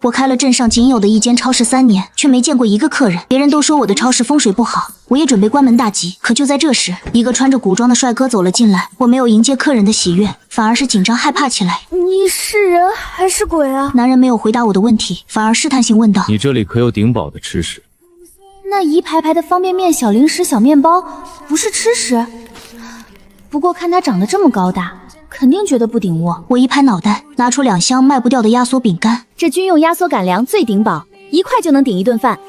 我开了镇上仅有的一间超市3年，却没见过一个客人。别人都说我的超市风水不好，我也准备关门大吉。可就在这时，一个穿着古装的帅哥走了进来。我没有迎接客人的喜悦，反而是紧张害怕起来。你是人还是鬼啊？男人没有回答我的问题，反而试探性问道：你这里可有顶饱的吃食？那一排排的方便面、小零食、小面包，不是吃食？不过看他长得这么高大，肯定觉得不顶窝。我一拍脑袋，拿出2箱卖不掉的压缩饼干。这军用压缩干粮最顶饱，1块就能顶1顿饭。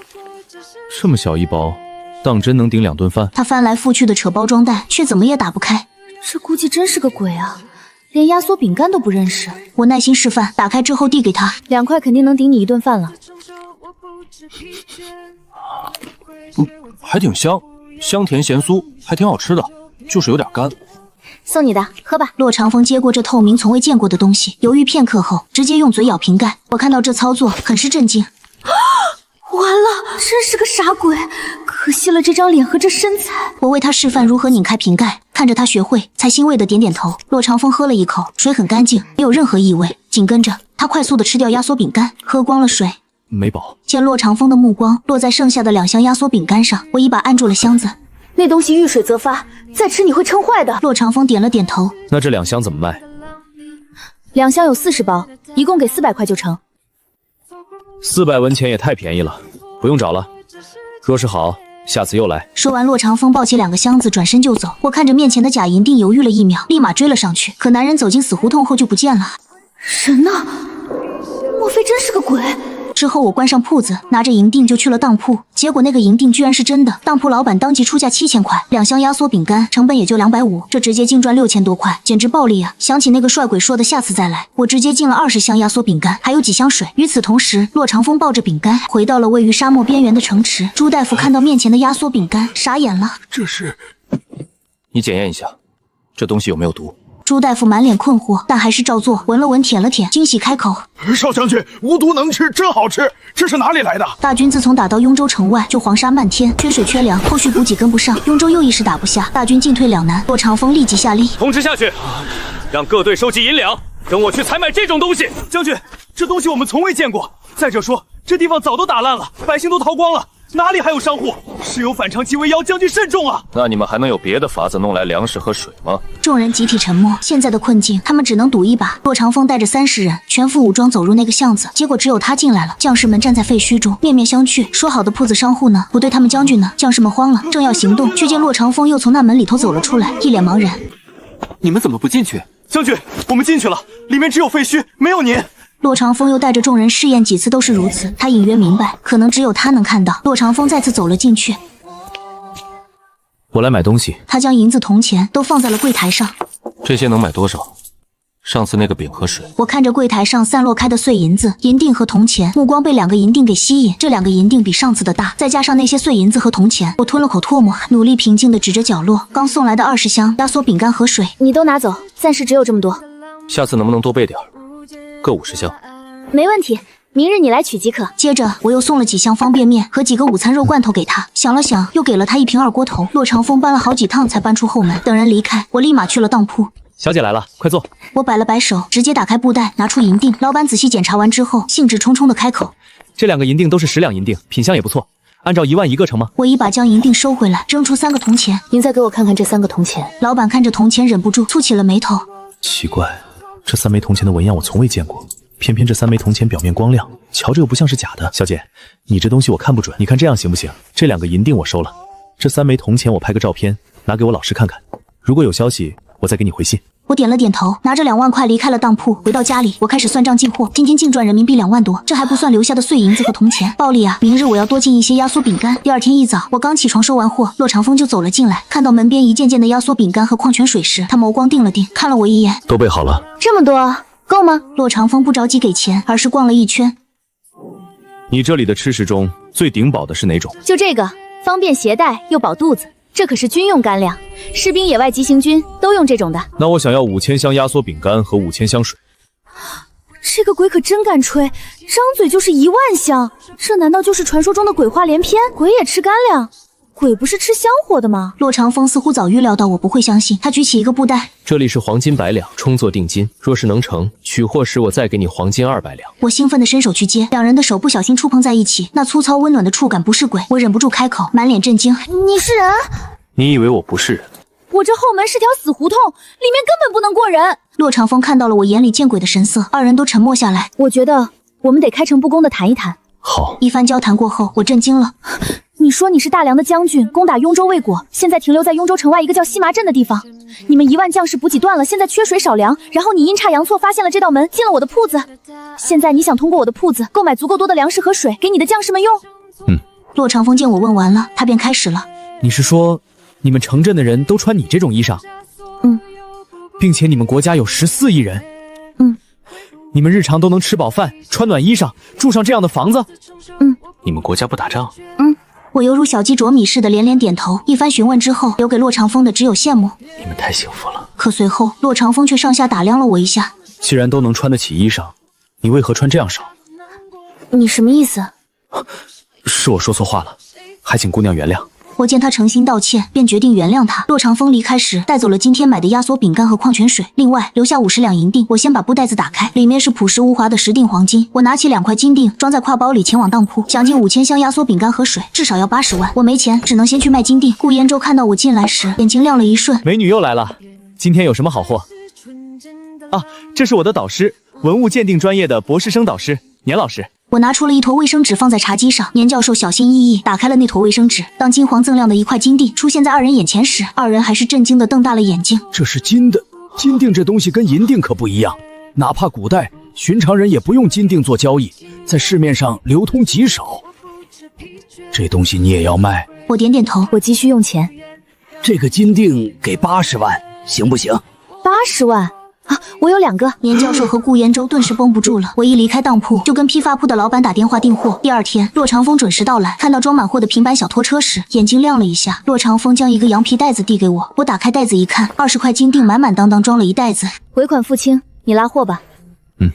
这么小一包，当真能顶2顿饭？他翻来覆去的扯包装袋，却怎么也打不开。这估计真是个鬼啊，连压缩饼干都不认识。我耐心示范，打开之后递给他，2块肯定能顶你1顿饭了。还挺香，香甜咸酥，还挺好吃的，就是有点干。送你的，喝吧。骆长风接过这透明从未见过的东西，犹豫片刻后，直接用嘴咬瓶盖。我看到这操作，很是震惊。完了，真是个傻鬼，可惜了这张脸和这身材。我为他示范如何拧开瓶盖，看着他学会，才欣慰的点点头。骆长风喝了一口，水很干净，没有任何异味。紧跟着，他快速的吃掉压缩饼干，喝光了水。没饱。见骆长风的目光落在剩下的2箱压缩饼干上，我一把按住了箱子。那东西遇水则发，再吃你会撑坏的。骆长风点了点头。那这2箱怎么卖？2箱有40包，一共给400块就成。400文钱也太便宜了，不用找了。若是好，下次又来。说完，骆长风抱起2个箱子，转身就走。我看着面前的假银锭，犹豫了1秒，立马追了上去。可男人走进死胡同后就不见了。人呢？莫非真是个鬼？之后我关上铺子，拿着银锭就去了当铺，结果那个银锭居然是真的。当铺老板当即出价7000块，2箱压缩饼干成本也就250，这直接净赚6000多块，简直暴利啊！想起那个帅鬼说的下次再来，我直接进了20箱压缩饼干，还有几箱水。与此同时，骆长风抱着饼干回到了位于沙漠边缘的城池。朱大夫看到面前的压缩饼干，傻眼了。这是？你检验一下，这东西有没有毒？朱大夫满脸困惑，但还是照做，闻了闻，舔了舔，惊喜开口：少将军，无毒能吃，真好吃！这是哪里来的？大军自从打到雍州城外，就黄沙漫天，缺水缺粮，后续补给跟不上，雍州又一时打不下，大军进退两难。骆长风立即下令通知下去，让各队收集银两，跟我去采买这种东西。将军，这东西我们从未见过。再者说，这地方早都打烂了，百姓都逃光了，哪里还有商户？事有反常即为妖，将军慎重啊！那你们还能有别的法子弄来粮食和水吗？众人集体沉默。现在的困境，他们只能赌一把。骆长风带着30人，全副武装走入那个巷子，结果只有他进来了。将士们站在废墟中，面面相觑。说好的铺子商户呢？不对，他们将军呢？将士们慌了，正要行动，却见骆长风又从那门里头走了出来，一脸茫然。你们怎么不进去？将军，我们进去了，里面只有废墟，没有您。骆长风又带着众人试验几次都是如此，他隐约明白，可能只有他能看到。骆长风再次走了进去。我来买东西。他将银子铜钱都放在了柜台上。这些能买多少？上次那个饼和水。我看着柜台上散落开的碎银子、银锭和铜钱，目光被2个银锭给吸引。这2个银锭比上次的大，再加上那些碎银子和铜钱，我吞了口唾沫，努力平静地指着角落刚送来的20箱压缩饼干和水。你都拿走，暂时只有这么多。下次能不能多备点？各50箱。没问题，明日你来取即可。接着我又送了几箱方便面和几个午餐肉罐头给他，想了想，又给了他1瓶2锅头。骆长风搬了好几趟才搬出后门。等人离开，我立马去了当铺。小姐来了，快坐。我摆了摆手，直接打开布袋，拿出银锭。老板仔细检查完之后，兴致冲冲地开口：这2个银锭都是10两银锭，品相也不错，按照1万1个成吗？我一把将银锭收回来，扔出3个铜钱。您再给我看看这3个铜钱。老板看着铜钱，忍不住蹙起了眉头。奇怪，这3枚铜钱的纹样我从未见过，偏偏这3枚铜钱表面光亮，瞧着又不像是假的。小姐，你这东西我看不准，你看这样行不行？这2个银锭我收了，这3枚铜钱我拍个照片拿给我老师看看，如果有消息我再给你回信。我点了点头，拿着2万块离开了当铺。回到家里，我开始算账进货，今天净赚人民币2万多，这还不算留下的碎银子和铜钱，暴利啊！明日我要多进一些压缩饼干。第2天一早，我刚起床收完货，骆长风就走了进来，看到门边一件件的压缩饼干和矿泉水时，他眸光定了定，看了我一眼。都备好了。这么多够吗？骆长风不着急给钱，而是逛了一圈。你这里的吃食中最顶饱的是哪种？就这个，方便携带又饱肚子。这可是军用干粮，士兵野外急行军都用这种的。那我想要5000箱压缩饼干和5000箱水。这个鬼可真敢吹，张嘴就是1万箱，这难道就是传说中的鬼话连篇？鬼也吃干粮？鬼不是吃香火的吗？骆长风似乎早预料到我不会相信，他举起一个布袋，这里是黄金100两，充作定金。若是能成，取货时我再给你黄金200两。我兴奋地伸手去接，两人的手不小心触碰在一起，那粗糙温暖的触感不是鬼，我忍不住开口，满脸震惊：你是人？你以为我不是人？我这后门是条死胡同，里面根本不能过人。骆长风看到了我眼里见鬼的神色，二人都沉默下来。我觉得我们得开诚布公地谈一谈。好，一番交谈过后，我震惊了。你说你是大梁的将军，攻打雍州未果，现在停留在雍州城外一个叫西麻镇的地方。你们1万将士补给断了，现在缺水少粮，然后你阴差阳错发现了这道门，进了我的铺子。现在你想通过我的铺子购买足够多的粮食和水给你的将士们用。骆长风见我问完了，他便开始了。你是说你们城镇的人都穿你这种衣裳？并且你们国家有14亿人？你们日常都能吃饱饭，穿暖衣裳，住上这样的房子？你们国家不打仗？我犹如小鸡啄米似的连连点头。一番询问之后，留给骆长风的只有羡慕。你们太幸福了。可随后，骆长风却上下打量了我一下。既然都能穿得起衣裳，你为何穿这样少？你什么意思？是我说错话了，还请姑娘原谅。我见他诚心道歉，便决定原谅他。骆长风离开时带走了今天买的压缩饼干和矿泉水，另外留下50两银锭。我先把布袋子打开，里面是朴实无华的10锭黄金。我拿起2块金锭装在挎包里，前往当铺，想进5000箱压缩饼干和水，至少要80万。我没钱，只能先去卖金锭。顾延州看到我进来时，眼睛亮了一瞬。美女又来了，今天有什么好货？啊，这是我的导师，文物鉴定专业的博士生导师年老师。我拿出了一坨卫生纸放在茶几上，年教授小心翼翼打开了那坨卫生纸。当金黄锃亮的一块金锭出现在二人眼前时，二人还是震惊地瞪大了眼睛。这是金的，金锭这东西跟银锭可不一样，哪怕古代寻常人也不用金锭做交易，在市面上流通极少。这东西你也要卖？我点点头，我急需用钱。这个金锭给80万，行不行？80万？啊，我有2个。年教授和顾延州顿时绷不住了。我一离开当铺，就跟批发铺的老板打电话订货。第二天，骆长风准时到来，看到装满货的平板小拖车时，眼睛亮了一下。骆长风将一个羊皮袋子递给我，我打开袋子一看，20块金锭满满当当装了一袋子。尾款付清，你拉货吧。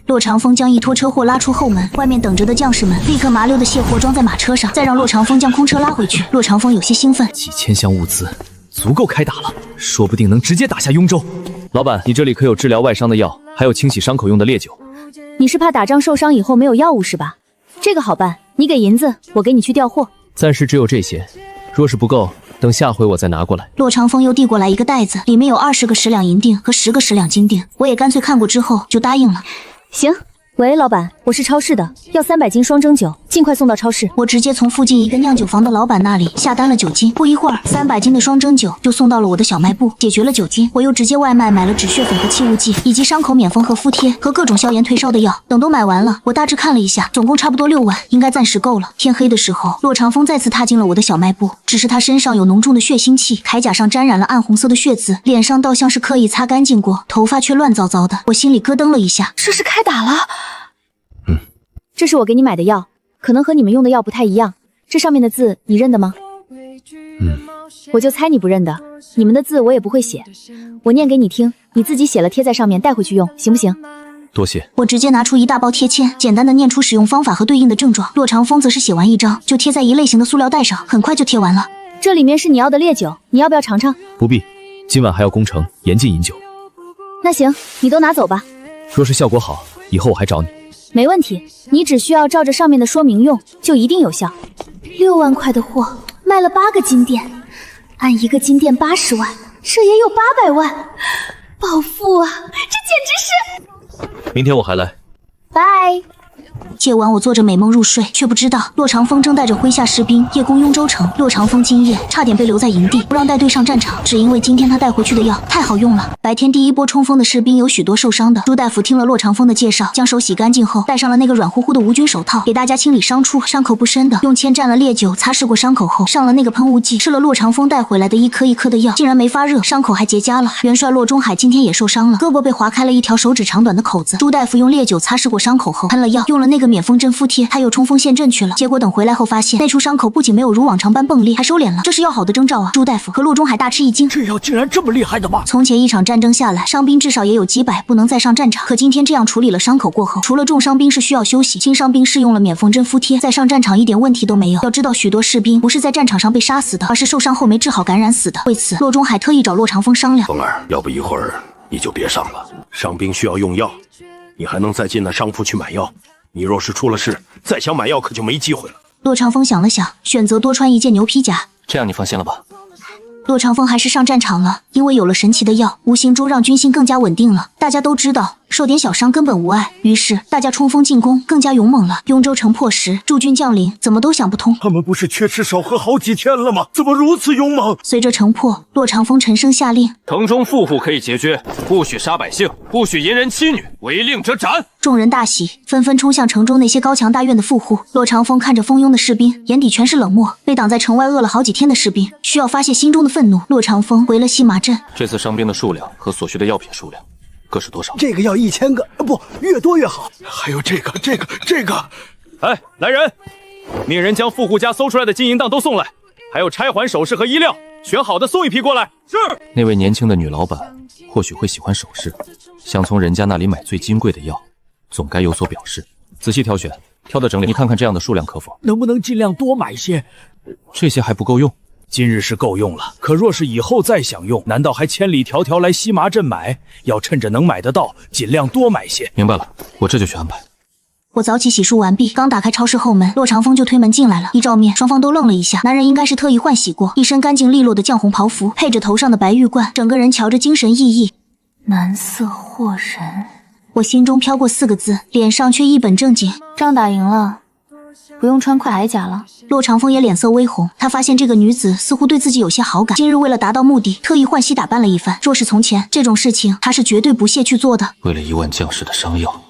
骆长风将一拖车货拉出后门，外面等着的将士们立刻麻溜的卸货装在马车上，再让骆长风将空车拉回去。骆长风有些兴奋，几千箱物资足够开打了，说不定能直接打下雍州。老板，你这里可有治疗外伤的药，还有清洗伤口用的烈酒。你是怕打仗受伤以后没有药物是吧？这个好办，你给银子，我给你去调货。暂时只有这些，若是不够，等下回我再拿过来。骆长风又递过来一个袋子，里面有20个10两银锭和10个10两金锭。我也干脆看过之后就答应了。行。喂，老板，我是超市的，要300斤双蒸酒，尽快送到超市。我直接从附近一个酿酒房的老板那里下单了酒精，不一会儿，300斤的双蒸酒就送到了我的小卖部，解决了酒精。我又直接外卖买了止血粉和气雾剂，以及伤口免缝和敷贴和各种消炎退烧的药。等都买完了，我大致看了一下，总共差不多6万，应该暂时够了。天黑的时候，骆长风再次踏进了我的小卖部，只是他身上有浓重的血腥气，铠甲上沾染了暗红色的血渍，脸上倒像是刻意擦干净过，头发却乱糟糟的。我心里咯噔了一下，这是开打了。这是我给你买的药，可能和你们用的药不太一样，这上面的字你认得吗？我就猜你不认得，你们的字我也不会写，我念给你听，你自己写了贴在上面带回去用，行不行？多谢。我直接拿出一大包贴签，简单的念出使用方法和对应的症状。骆长风则是写完一张就贴在一类型的塑料袋上，很快就贴完了。这里面是你要的烈酒，你要不要尝尝？不必，今晚还要攻城，严禁饮酒。那行，你都拿走吧。若是效果好，以后我还找你。没问题，你只需要照着上面的说明用，就一定有效。6万块的货，卖了8个金锭，按1个金锭80万，这也有800万，暴富啊！这简直是……明天我还来。拜。夜晚我做着美梦入睡，却不知道骆长风正带着麾下士兵夜攻雍州城。骆长风今夜差点被留在营地，不让带队上战场，只因为今天他带回去的药太好用了。白天第一波冲锋的士兵有许多受伤的，朱大夫听了骆长风的介绍，将手洗干净后戴上了那个软乎乎的无菌手套，给大家清理伤处。伤口不深的用铅蘸了烈酒擦拭过伤口后，上了那个喷雾剂，吃了骆长风带回来的一颗一颗的药，竟然没发热，伤口还结痂了。元帅骆中海今天也受伤了，胳膊被划开了一条手指长短的口子。朱大夫用烈酒擦拭过伤口后喷了药，用了那个个免风针敷贴，他又冲锋陷阵去了。结果等回来后发现，那处伤口不仅没有如往常般迸裂，还收敛了，这是要好的征兆啊！朱大夫和骆中海大吃一惊，这药竟然这么厉害的吗？从前一场战争下来，伤兵至少也有几百，不能再上战场。可今天这样处理了伤口过后，除了重伤兵是需要休息，轻伤兵是用了免风针敷贴，再上战场一点问题都没有。要知道，许多士兵不是在战场上被杀死的，而是受伤后没治好感染死的。为此，骆中海特意找骆长风商量。风儿，要不一会儿你就别上了，伤兵需要用药，你还能再进那商铺去买药。你若是出了事，再想买药可就没机会了。骆长风想了想，选择多穿一件牛皮甲。这样你放心了吧？骆长风还是上战场了，因为有了神奇的药，无形中让军心更加稳定了。大家都知道，受点小伤根本无碍，于是大家冲锋进攻更加勇猛了。雍州城破时，驻军将领怎么都想不通，他们不是缺吃少喝好几天了吗？怎么如此勇猛？随着城破，骆长风沉声下令：城中富户可以节约，不许杀百姓，不许淫人妻女，违令者斩。众人大喜，纷纷冲向城中那些高墙大院的富户。骆长风看着蜂拥的士兵，眼底全是冷漠。被挡在城外饿了好几天的士兵，需要发泄心中的愤怒。骆长风回了西马镇。这次伤兵的数量和所需的药品数量各是多少？这个要1000个，不，越多越好。还有这个。哎，来人，命人将富户家搜出来的金银档都送来，还有钗环、首饰和衣料，选好的送一批过来。是。那位年轻的女老板或许会喜欢首饰，想从人家那里买最金贵的药，总该有所表示。仔细挑选，挑得整理。你看看这样的数量可否？能不能尽量多买些？这些还不够用。今日是够用了，可若是以后再想用，难道还千里迢迢来西麻镇买？要趁着能买得到，尽量多买些。明白了，我这就去安排。我早起洗漱完毕，刚打开超市后门，骆长风就推门进来了。一照面，双方都愣了一下。男人应该是特意换洗过，一身干净利落的绛红袍服，配着头上的白玉冠，整个人瞧着精神奕奕。男色惑人，我心中飘过4个字，脸上却一本正经。仗打赢了，不用穿快铠甲了。骆长风也脸色微红，他发现这个女子似乎对自己有些好感。今日为了达到目的，特意换洗打扮了一番。若是从前，这种事情他是绝对不屑去做的。为了1万将士的伤药，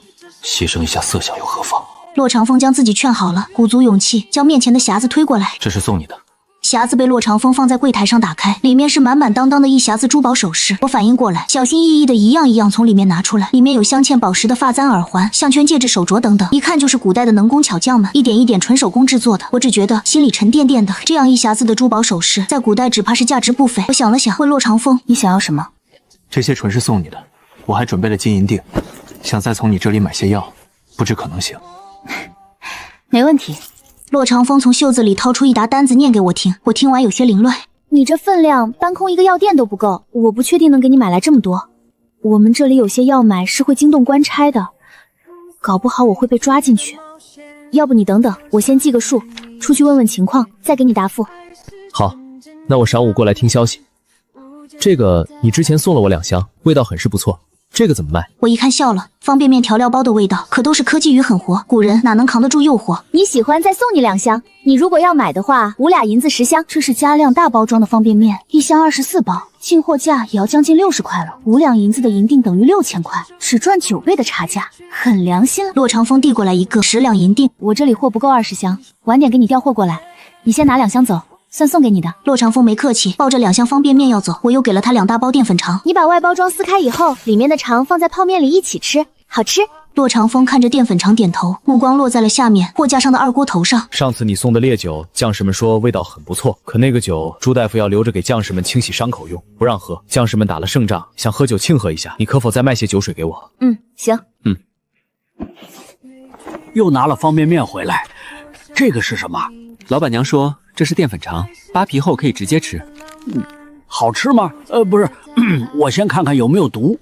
牺牲一下色相又何妨？骆长风将自己劝好了，鼓足勇气将面前的匣子推过来。这是送你的。匣子被骆长风放在柜台上打开，里面是满满当当的一匣子珠宝首饰。我反应过来，小心翼翼的一样一样从里面拿出来，里面有镶嵌宝石的发簪、耳环、项圈、戒指、手镯等等，一看就是古代的能工巧匠们一点一点纯手工制作的。我只觉得心里沉甸甸的，这样一匣子的珠宝首饰，在古代只怕是价值不菲。我想了想，问骆长风：“你想要什么？”这些纯是送你的，我还准备了金银锭，想再从你这里买些药，不知可能行？没问题。骆长风从袖子里掏出一沓单子念给我听，我听完有些凌乱。你这分量搬空一个药店都不够，我不确定能给你买来这么多。我们这里有些药买是会惊动官差的，搞不好我会被抓进去。要不你等等，我先记个数，出去问问情况，再给你答复。好，那我晌午过来听消息。这个你之前送了我2箱，味道很是不错。这个怎么卖？我一看笑了，方便面调料包的味道可都是科技与狠活，古人哪能扛得住诱惑？你喜欢再送你2箱，你如果要买的话，5俩银子10箱。这是加量大包装的方便面，1箱24包，进货价也要将近60块了，5两银子的银锭等于6000块，只赚9倍的差价，很良心了。骆长风递过来一个10两银锭，我这里货不够20箱，晚点给你调货过来，你先拿2箱走。算送给你的。骆长风没客气，抱着2箱方便面要走，我又给了他2大包淀粉肠。你把外包装撕开以后，里面的肠放在泡面里一起吃，好吃。骆长风看着淀粉肠点头，目光落在了下面货架上的2锅头上。上次你送的烈酒，将士们说味道很不错，可那个酒朱大夫要留着给将士们清洗伤口用，不让喝。将士们打了胜仗，想喝酒庆贺一下，你可否再卖些酒水给我？行。又拿了方便面回来，这个是什么？老板娘说这是淀粉肠，扒皮后可以直接吃。好吃吗？不是，我先看看有没有毒。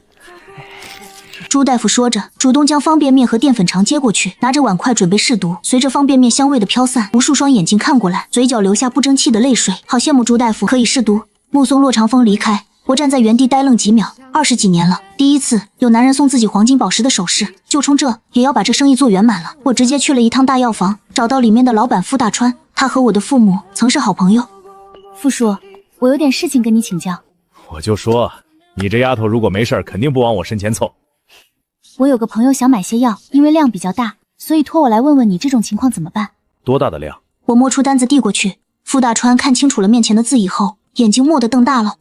朱大夫说着，主动将方便面和淀粉肠接过去，拿着碗筷准备试毒。随着方便面香味的飘散，无数双眼睛看过来，嘴角流下不争气的泪水。好羡慕朱大夫可以试毒。目送骆长风离开，我站在原地呆愣几秒。20几年了，第一次有男人送自己黄金宝石的首饰，就冲这也要把这生意做圆满了。我直接去了一趟大药房，找到里面的老板傅大川，他和我的父母曾是好朋友。傅叔，我有点事情跟你请教。我就说，你这丫头如果没事肯定不往我身前凑。我有个朋友想买些药，因为量比较大，所以托我来问问你这种情况怎么办。多大的量？我摸出单子递过去，傅大川看清楚了面前的字以后，眼睛蓦地瞪大了。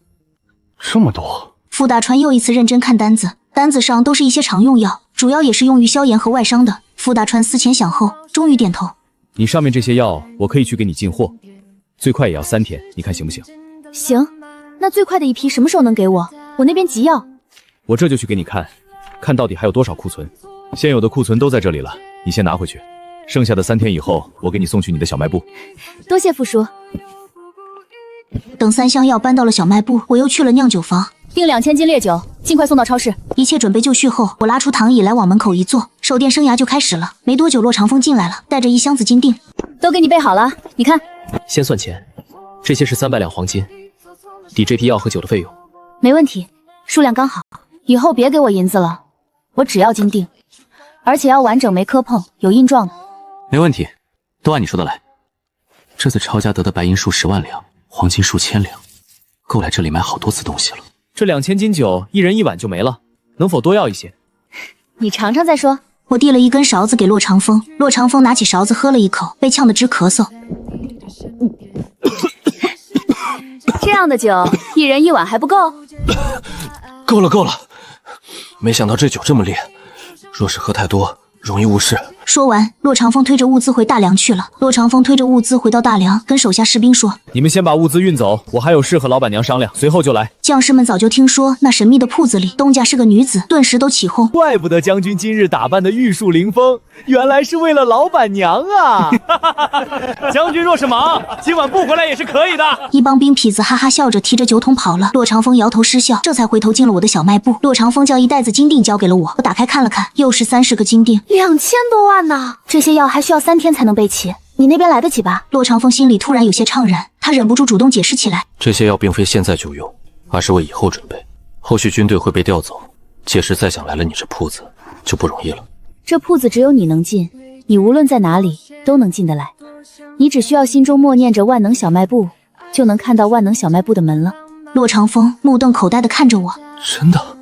这么多？傅大川又一次认真看单子单子上都是一些常用药，主要也是用于消炎和外伤的。傅大川思前想后，终于点头。你上面这些药，我可以去给你进货，最快也要3天，你看行不行？行，那最快的一批什么时候能给我？我那边急要。我这就去给你看，看到底还有多少库存。现有的库存都在这里了，你先拿回去。剩下的3天以后，我给你送去你的小卖部。多谢傅叔。等3箱药搬到了小卖部，我又去了酿酒房，订2000斤烈酒，尽快送到超市。一切准备就绪后，我拉出躺椅来往门口一坐，守店生涯就开始了。没多久，骆长风进来了，带着1箱子金锭，都给你备好了，你看。先算钱，这些是300两黄金，抵这批药和酒的费用。没问题，数量刚好。以后别给我银子了，我只要金锭，而且要完整没磕碰，有印状的。没问题，都按你说的来。这次抄家得的白银数10万两，黄金数千两，够来这里买好多次东西了。这2000斤酒，一人1碗就没了，能否多要一些？你尝尝再说。我递了1根勺子给骆长风，骆长风拿起勺子喝了一口，被呛得直咳嗽。这样的酒，一人1碗还不够？够了够了，没想到这酒这么烈，若是喝太多，容易误事。说完，骆长风推着物资回大梁去了。骆长风推着物资回到大梁，跟手下士兵说：“你们先把物资运走，我还有事和老板娘商量，随后就来。”将士们早就听说那神秘的铺子里东家是个女子，顿时都起哄。怪不得将军今日打扮的玉树临风，原来是为了老板娘啊！将军若是忙，今晚不回来也是可以的。一帮兵痞子哈哈笑着提着酒桶跑了。骆长风摇头失笑，这才回头进了我的小卖部。骆长风将1袋子金锭交给了我，我打开看了看，又是30个金锭，2000多万呢！这些药还需要3天才能备齐，你那边来得及吧？骆长风心里突然有些怅然，他忍不住主动解释起来：“这些药并非现在就用，而是为以后准备。后续军队会被调走，届时再想来了你这铺子就不容易了。这铺子只有你能进，你无论在哪里都能进得来。你只需要心中默念着万能小卖部，就能看到万能小卖部的门了。”骆长风目瞪口呆地看着我。真的？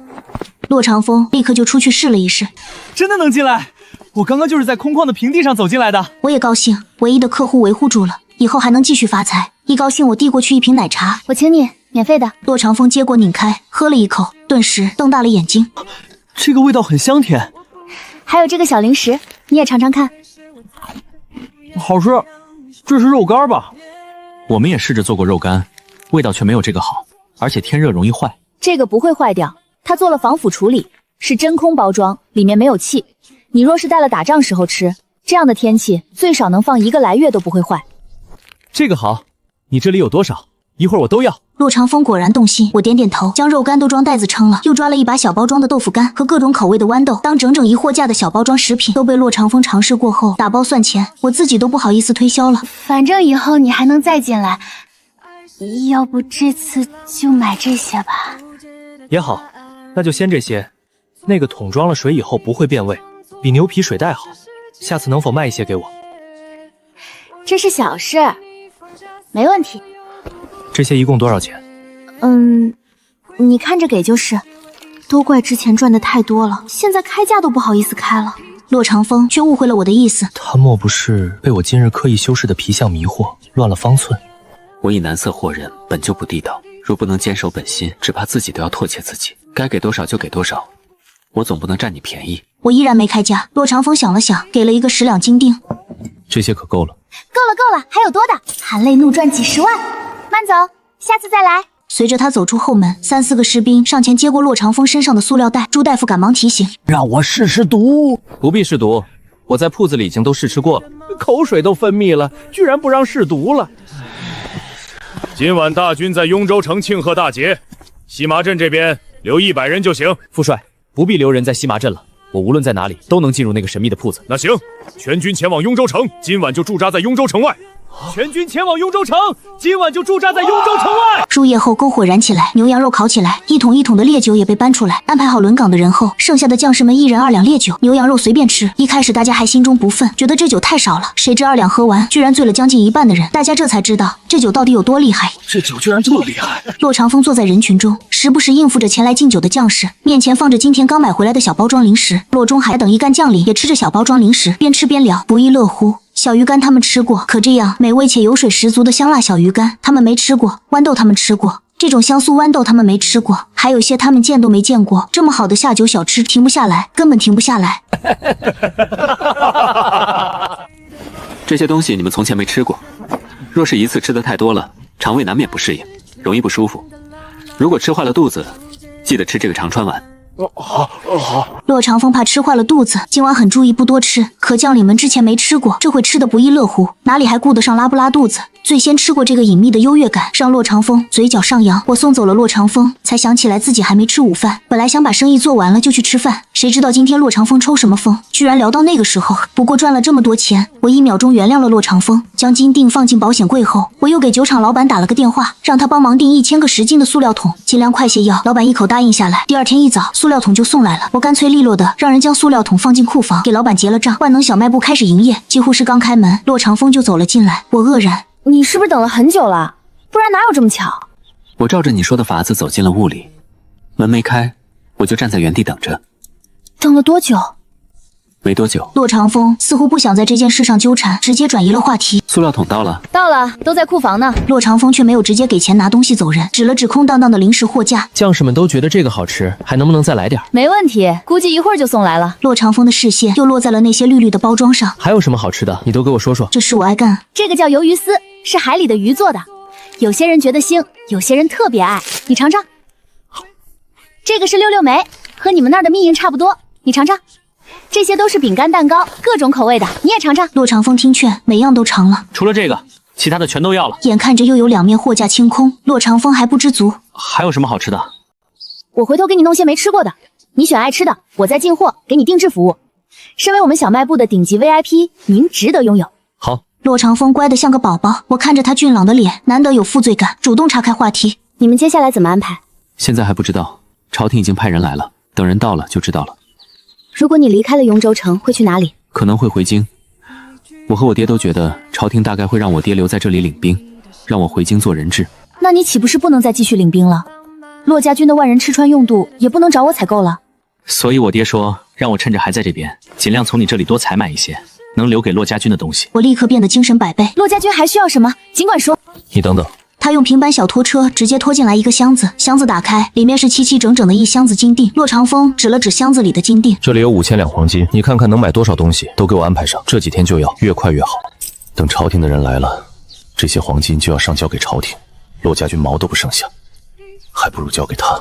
骆长风立刻就出去试了一试，真的能进来？我刚刚就是在空旷的平地上走进来的。我也高兴，唯一的客户维护住了，以后还能继续发财。一高兴，我递过去1瓶奶茶，我请你，免费的。骆长风接过拧开，喝了一口，顿时瞪大了眼睛。这个味道很香甜。还有这个小零食，你也尝尝看。好吃，这是肉干吧？我们也试着做过肉干，味道却没有这个好，而且天热容易坏。这个不会坏掉，它做了防腐处理，是真空包装，里面没有气。你若是带了打仗时候吃，这样的天气最少能放1个来月都不会坏。这个好，你这里有多少？一会儿我都要。骆长风果然动心，我点点头，将肉干都装袋子称了，又抓了1把小包装的豆腐干和各种口味的豌豆，当整整1货架的小包装食品都被骆长风尝试过后打包算钱，我自己都不好意思推销了。反正以后你还能再进来，要不这次就买这些吧。也好，那就先这些。那个桶装了水以后不会变味，比牛皮水袋好。下次能否卖一些给我？这是小事，没问题。这些一共多少钱？你看着给就是。都怪之前赚的太多了，现在开价都不好意思开了。骆长风却误会了我的意思，他莫不是被我今日刻意修饰的皮相迷惑，乱了方寸？我以男色惑人，本就不地道，若不能坚守本心，只怕自己都要唾弃自己。该给多少就给多少，我总不能占你便宜。我依然没开价。骆长风想了想，给了1个10两金锭。这些可够了。够了，还有多的，含泪怒赚几10万。慢走，下次再来。随着他走出后门，3、4个士兵上前接过骆长风身上的塑料袋。朱大夫赶忙提醒：“让我试试毒。”不必试毒，我在铺子里已经都试吃过了。口水都分泌了，居然不让试毒了。今晚大军在雍州城庆贺大捷，西麻镇这边留100人就行。副帅，不必留人在西麻镇了，我无论在哪里都能进入那个神秘的铺子。那行，全军前往雍州城，今晚就驻扎在雍州城外。全军前往雍州城，今晚就驻扎在雍州城外。入夜后，篝火燃起来，牛羊肉烤起来，一桶一桶的烈酒也被搬出来。安排好轮岗的人后，剩下的将士们1人2两烈酒，牛羊肉随便吃。一开始大家还心中不忿，觉得这酒太少了，谁知2两喝完，居然醉了将近1半的人。大家这才知道这酒到底有多厉害。这酒居然这么厉害！骆长风坐在人群中，时不时应付着前来敬酒的将士，面前放着今天刚买回来的小包装零食。骆中海等一干将领也吃着小包装零食，边吃边聊，不亦乐乎。小鱼干他们吃过，可这样美味且油水十足的香辣小鱼干他们没吃过，豌豆他们吃过，这种香酥豌豆他们没吃过，还有些他们见都没见过。这么好的下酒小吃，停不下来，根本停不下来。这些东西你们从前没吃过，若是一次吃的太多了，肠胃难免不适应，容易不舒服。如果吃坏了肚子，记得吃这个长川丸。好。骆长风怕吃坏了肚子，今晚很注意不多吃。可将领们之前没吃过，这会吃得不亦乐乎，哪里还顾得上拉不拉肚子？最先吃过这个隐秘的优越感，让骆长风嘴角上扬。我送走了骆长风，才想起来自己还没吃午饭。本来想把生意做完了就去吃饭，谁知道今天骆长风抽什么风，居然聊到那个时候。不过赚了这么多钱，我1秒钟原谅了骆长风。将金锭放进保险柜后，我又给酒厂老板打了个电话，让他帮忙订1000个10斤的塑料桶，尽量快些要。老板一口答应下来，第二天一早，塑料桶就送来了。我干脆利落的让人将塑料桶放进库房，给老板结了账。万能小卖部开始营业，几乎是刚开门，骆长风就走了进来。我愕然。你是不是等了很久了？不然哪有这么巧？我照着你说的法子走进了屋里，门没开，我就站在原地等着。等了多久？没多久。骆长风似乎不想在这件事上纠缠，直接转移了话题。塑料桶到了？到了，都在库房呢。骆长风却没有直接给钱拿东西走人，指了指空荡荡的零食货架。将士们都觉得这个好吃，还能不能再来点？没问题，估计一会儿就送来了。骆长风的视线又落在了那些绿绿的包装上。还有什么好吃的？你都给我说说。这是我爱干。这个叫鱿鱼丝，是海里的鱼做的。有些人觉得腥，有些人特别爱。你尝尝。这个是66梅，和你们那儿的蜜印差不多。你尝尝。这些都是饼干蛋糕，各种口味的，你也尝尝。骆长风听劝，每样都尝了。除了这个，其他的全都要了。眼看着又有2面货架清空，骆长风还不知足。还有什么好吃的？我回头给你弄些没吃过的，你选爱吃的，我再进货，给你定制服务。身为我们小卖部的顶级 VIP， 您值得拥有。好。骆长风乖得像个宝宝，我看着他俊朗的脸，难得有负罪感，主动岔开话题。你们接下来怎么安排？现在还不知道，朝廷已经派人来了，等人到了就知道了。如果你离开了雍州城，会去哪里？可能会回京。我和我爹都觉得朝廷大概会让我爹留在这里领兵，让我回京做人质。那你岂不是不能再继续领兵了？骆家军的万人吃穿用度也不能找我采购了。所以我爹说让我趁着还在这边，尽量从你这里多采买一些能留给骆家军的东西。我立刻变得精神百倍。骆家军还需要什么？尽管说。你等等。他用平板小拖车直接拖进来一个箱子，箱子打开，里面是齐齐整整的一箱子金锭。骆长风指了指箱子里的金锭，这里有5000两黄金，你看看能买多少东西，都给我安排上，这几天就要，越快越好。等朝廷的人来了，这些黄金就要上交给朝廷，骆家军毛都不剩下，还不如交给他，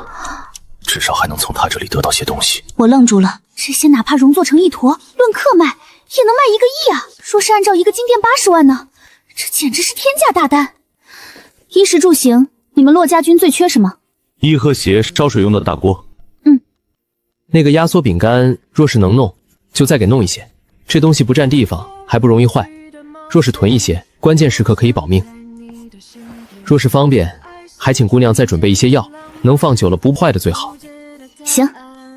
至少还能从他这里得到些东西。我愣住了，这些哪怕熔作成一坨，论克卖也能卖1个亿啊！说是按照一个金锭80万呢，这简直是天价大单。衣食住行，你们骆家军最缺什么？衣和鞋，烧水用的大锅。那个压缩饼干，若是能弄，就再给弄一些。这东西不占地方，还不容易坏。若是囤一些，关键时刻可以保命。若是方便，还请姑娘再准备一些药，能放久了不坏的最好。行，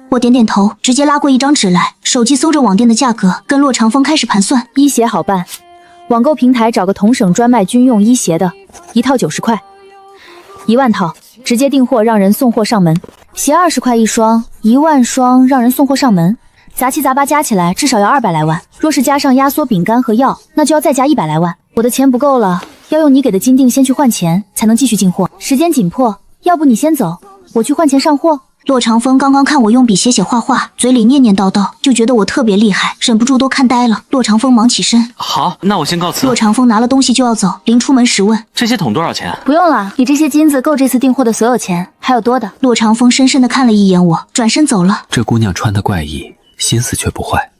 我点点头，直接拉过一张纸来，手机搜着网店的价格，跟骆长风开始盘算。衣鞋好办。网购平台找个同省专卖军用衣鞋的，一套90块，1万套，直接订货让人送货上门。鞋20块一双，1万双让人送货上门，杂七杂八加起来至少要200来万。若是加上压缩饼干和药，那就要再加100来万。我的钱不够了，要用你给的金锭先去换钱，才能继续进货。时间紧迫，要不你先走，我去换钱上货。骆长风刚刚看我用笔写画画，嘴里念念叨叨，就觉得我特别厉害，忍不住都看呆了。骆长风忙起身，好，那我先告辞。骆长风拿了东西就要走，临出门时问：这些桶多少钱？不用了，你这些金子够这次订货的所有钱，还有多的。骆长风深深地看了一眼我，转身走了。这姑娘穿得怪异，心思却不坏，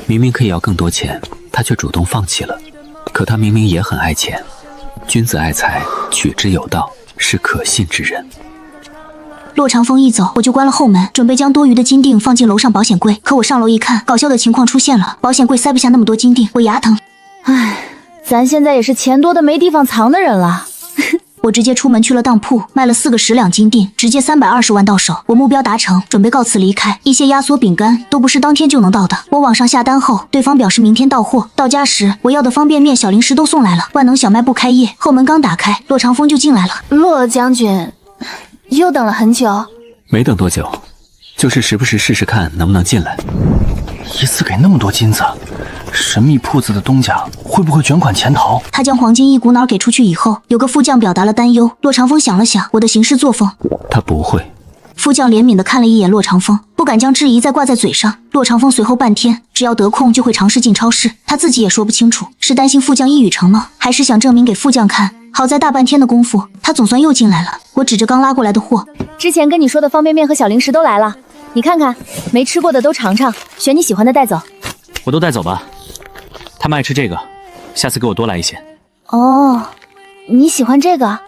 明明可以要更多钱，她却主动放弃了。可她明明也很爱钱，君子爱财，取之有道，是可信之人。骆长风一走，我就关了后门，准备将多余的金锭放进楼上保险柜。可我上楼一看，搞笑的情况出现了，保险柜塞不下那么多金锭，我牙疼。唉，咱现在也是钱多的没地方藏的人了。我直接出门去了当铺，卖了4个10两金锭，直接320万到手。我目标达成，准备告辞离开。一些压缩饼干都不是当天就能到的，我网上下单后，对方表示明天到货。到家时，我要的方便面、小零食都送来了。万能小卖部开业，后门刚打开，骆长风就进来了。骆将军。又等了很久，没等多久，就是时不时试试看能不能进来。一次给那么多金子，神秘铺子的东家会不会卷款潜逃？他将黄金一股脑给出去以后，有个副将表达了担忧。骆长风想了想我的行事作风，他不会。副将怜悯地看了一眼骆长风，不敢将质疑再挂在嘴上。骆长风随后半天，只要得空就会尝试进超市，他自己也说不清楚，是担心副将一语成吗，还是想证明给副将看？好在大半天的功夫，他总算又进来了。我指着刚拉过来的货，之前跟你说的方便面和小零食都来了，你看看，没吃过的都尝尝，选你喜欢的带走。我都带走吧，他们爱吃这个，下次给我多来一些。哦，你喜欢这个？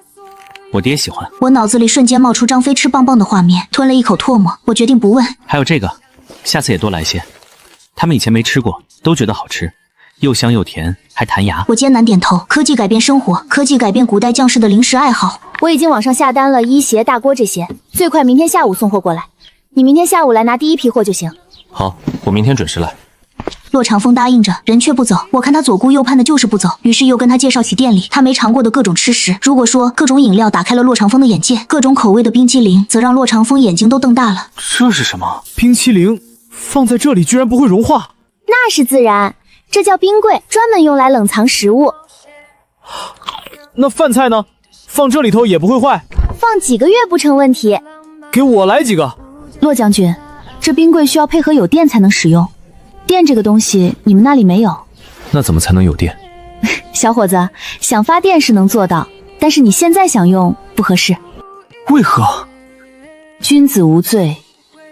我爹喜欢。我脑子里瞬间冒出张飞吃棒棒的画面，吞了一口唾沫，我决定不问。还有这个，下次也多来些。他们以前没吃过，都觉得好吃，又香又甜，还弹牙。我艰难点头。科技改变生活，科技改变古代将士的零食爱好。我已经网上下单了衣鞋、大锅这些，最快明天下午送货过来。你明天下午来拿第一批货就行。好，我明天准时来。骆长风答应着，人却不走。我看他左顾右盼的，就是不走，于是又跟他介绍起店里他没尝过的各种吃食。如果说各种饮料打开了骆长风的眼界，各种口味的冰淇淋则让骆长风眼睛都瞪大了。这是什么？冰淇淋放在这里居然不会融化？那是自然，这叫冰柜，专门用来冷藏食物。那饭菜呢？放这里头也不会坏？放几个月不成问题。给我来几个。骆将军，这冰柜需要配合有电才能使用。电这个东西你们那里没有？那怎么才能有电？小伙子，想发电是能做到，但是你现在想用不合适。为何？君子无罪，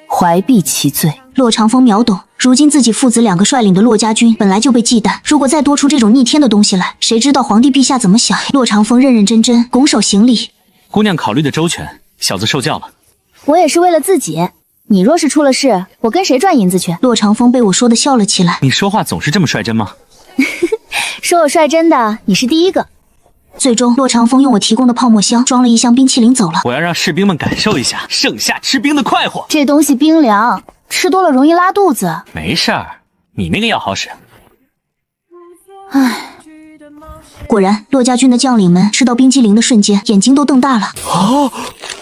怀璧其罪。骆长风秒懂，如今自己父子两个率领的骆家军本来就被忌惮，如果再多出这种逆天的东西来，谁知道皇帝陛下怎么想？骆长风认认真真拱手行礼。姑娘考虑的周全，小子受教了。我也是为了自己。你若是出了事，我跟谁赚银子去？骆长风被我说的笑了起来。你说话总是这么率真吗？说我率真的，你是第一个。最终，骆长风用我提供的泡沫箱装了一箱冰淇淋走了。我要让士兵们感受一下盛夏吃冰的快活。这东西冰凉，吃多了容易拉肚子。没事儿，你那个药好使。唉，果然，骆家军的将领们吃到冰淇淋的瞬间，眼睛都瞪大了。啊！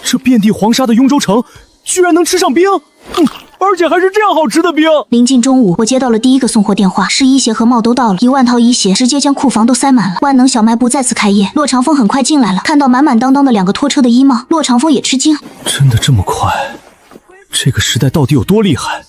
这遍地黄沙的雍州城，居然能吃上冰！而且还是这样好吃的冰。临近中午，我接到了第一个送货电话，是衣鞋和帽都到了，1万套衣鞋直接将库房都塞满了。万能小卖部再次开业，骆长风很快进来了，看到满满当当的2个拖车的衣帽，骆长风也吃惊。真的这么快？这个时代到底有多厉害？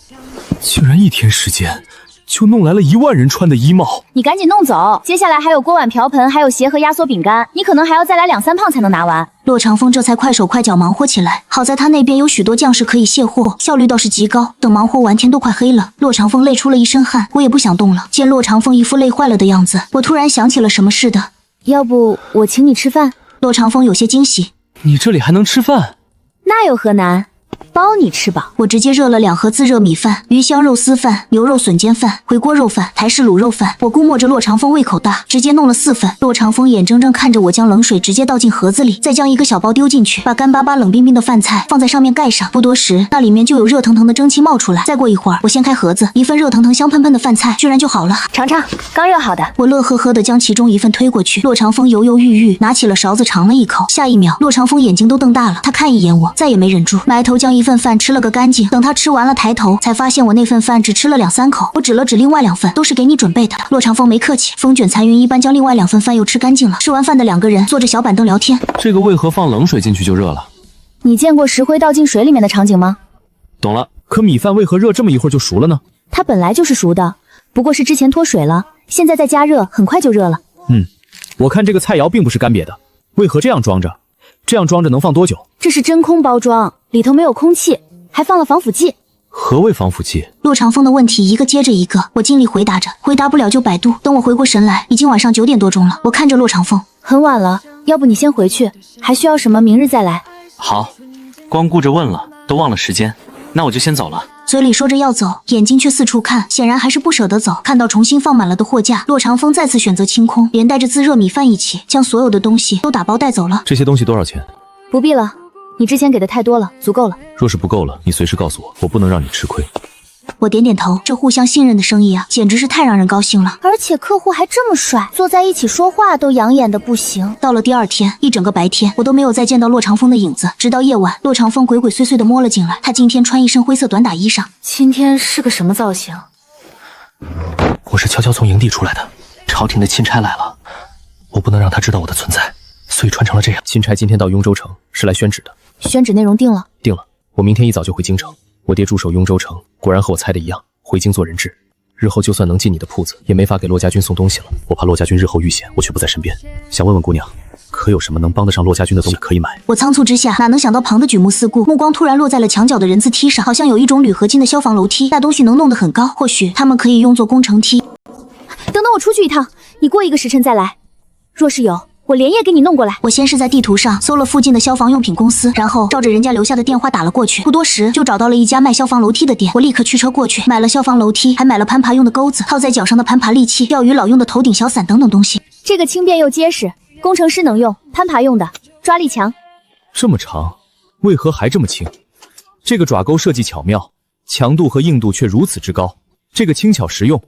竟然1天时间就弄来了1万人穿的衣帽。你赶紧弄走，接下来还有锅碗瓢盆，还有鞋和压缩饼干，你可能还要再来2-3趟才能拿完。骆长风这才快手快脚忙活起来，好在他那边有许多将士可以卸货，效率倒是极高。等忙活完，天都快黑了，骆长风累出了一身汗，我也不想动了。见骆长风一副累坏了的样子，我突然想起了什么似的，要不我请你吃饭？骆长风有些惊喜，你这里还能吃饭？那有何难？包你吃饱。我直接热了2盒自热米饭、鱼香肉丝饭、牛肉笋尖饭、回锅肉饭、台式卤肉饭。我估摸着骆长风胃口大，直接弄了4份。骆长风眼睁睁看着我将冷水直接倒进盒子里，再将一个小包丢进去，把干巴巴冷冰冰的饭菜放在上面盖上。不多时，那里面就有热腾腾的蒸汽冒出来。再过一会儿，我掀开盒子，一份热腾腾、香喷喷的饭菜居然就好了。尝尝，刚热好的。我乐呵呵地将其中一份推过去，骆长风犹犹豫豫拿起了勺子尝了一口，下一秒，骆长风眼睛都瞪大了，他看一眼我，再也没忍住，埋头将一份饭吃了个干净。等他吃完了，抬头才发现我那份饭只吃了2-3口。我指了指另外2份，都是给你准备的。骆长风没客气，风卷残云一般将另外2份饭又吃干净了。吃完饭的2个人坐着小板凳聊天。这个为何放冷水进去就热了？你见过石灰倒进水里面的场景吗？懂了。可米饭为何热这么一会儿就熟了呢？它本来就是熟的，不过是之前脱水了，现在再加热，很快就热了。我看这个菜肴并不是干瘪的，为何这样装着？这样装着能放多久？这是真空包装，里头没有空气，还放了防腐剂。何谓防腐剂？骆长风的问题一个接着一个，我尽力回答着，回答不了就百度。等我回过神来，已经晚上9点多钟了。我看着骆长风，很晚了，要不你先回去，还需要什么明日再来。好，光顾着问了，都忘了时间，那我就先走了。嘴里说着要走，眼睛却四处看，显然还是不舍得走。看到重新放满了的货架，骆长风再次选择清空，连带着自热米饭一起，将所有的东西都打包带走了。这些东西多少钱？不必了，你之前给的太多了，足够了。若是不够了，你随时告诉我，我不能让你吃亏。我点点头，这互相信任的生意啊，简直是太让人高兴了。而且客户还这么帅，坐在一起说话都养眼的不行。到了第2天，一整个白天我都没有再见到骆长风的影子，直到夜晚，骆长风鬼鬼祟祟的摸了进来。他今天穿一身灰色短打衣裳。今天是个什么造型？我是悄悄从营地出来的，朝廷的钦差来了，我不能让他知道我的存在，所以穿成了这样。钦差今天到雍州城是来宣旨的。宣旨内容定了？定了，我明天一早就回京城。我爹驻守雍州城，果然和我猜的一样，回京做人质。日后就算能进你的铺子，也没法给骆家军送东西了。我怕骆家军日后遇险，我却不在身边。想问问姑娘，可有什么能帮得上骆家军的东西可以买？我仓促之下哪能想到庞的举目四顾，目光突然落在了墙角的人字梯上，好像有一种铝合金的消防楼梯，那东西能弄得很高，或许他们可以用作工程梯。等等我出去一趟，你过1个时辰再来。若是有，我连夜给你弄过来。我先是在地图上搜了附近的消防用品公司，然后照着人家留下的电话打了过去。不多时就找到了一家卖消防楼梯的店，我立刻驱车过去，买了消防楼梯，还买了攀爬用的钩子，套在脚上的攀爬利器，钓鱼佬用的头顶小伞等等东西。这个轻便又结实，工程师能用，攀爬用的，抓力强。这么长，为何还这么轻？这个爪钩设计巧妙，强度和硬度却如此之高。这个轻巧实用，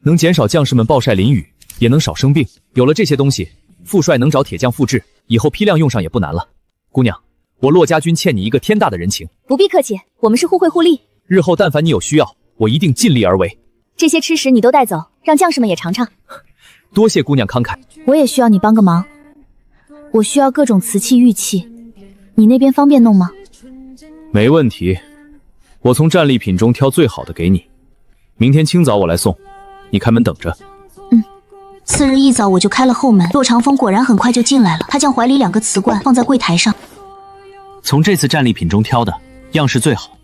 能减少将士们暴晒淋雨，也能少生病。有了这些东西，副帅能找铁匠复制，以后批量用上也不难了。姑娘，我骆家军欠你一个天大的人情。不必客气，我们是互惠互利。日后但凡你有需要，我一定尽力而为。这些吃食你都带走，让将士们也尝尝。多谢姑娘慷慨。我也需要你帮个忙，我需要各种瓷器玉器，你那边方便弄吗？没问题，我从战利品中挑最好的给你。明天清早我来送，你开门等着。次日一早我就开了后门，骆长风果然很快就进来了。他将怀里2个瓷罐放在柜台上，从这次战利品中挑的，样式最好，